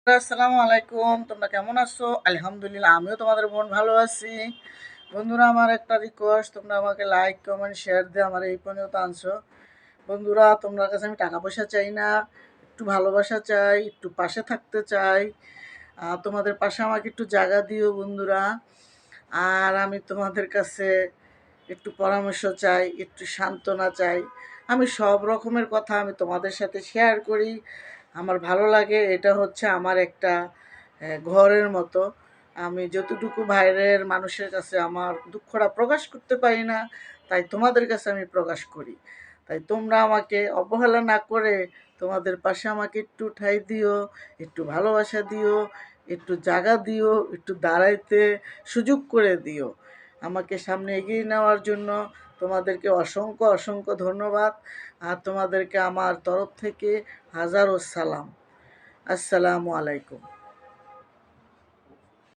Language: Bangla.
আসসালামু আলাইকুম। তোমরা কেমন আছো? আলহামদুলিল্লাহ আমিও তোমাদের বোন ভালো আছি। বন্ধুরা, আমার একটা রিকোয়েস্ট, তোমরা আমাকে লাইক কমেন্ট শেয়ার দিয়ে আমার এই পর্যন্ত আনছো। বন্ধুরা, তোমার কাছে আমি টাকা পয়সা চাই না, একটু ভালোবাসা চাই, একটু পাশে থাকতে চাই। তোমাদের পাশে আমাকে একটু জায়গা দিও বন্ধুরা। আর আমি তোমাদের কাছে একটু পরামর্শ চাই, একটু সান্ত্বনা চাই। আমি সব রকমের কথা আমি তোমাদের সাথে শেয়ার করি। আমার ভালো লাগে, এটা হচ্ছে আমার একটা ঘরের মতো। আমি যতটুকু বাইরের মানুষের কাছে আমার দুঃখটা প্রকাশ করতে পারি না, তাই তোমাদের কাছে আমি প্রকাশ করি। তাই তোমরা আমাকে অবহেলা না করে তোমাদের পাশে আমাকে একটু ঠাঁই দিও, একটু ভালোবাসা দিও, একটু জায়গা দিও, একটু দাঁড়াইতে সুযোগ করে দিও। আমাকে সামনে এগিয়ে নেওয়ার জন্য তোমাদেরকে অসংখ্য অসংখ্য ধন্যবাদ। আর তোমাদেরকে আমার তরফ থেকে হাজারো সালাম। আসসালামু আলাইকুম।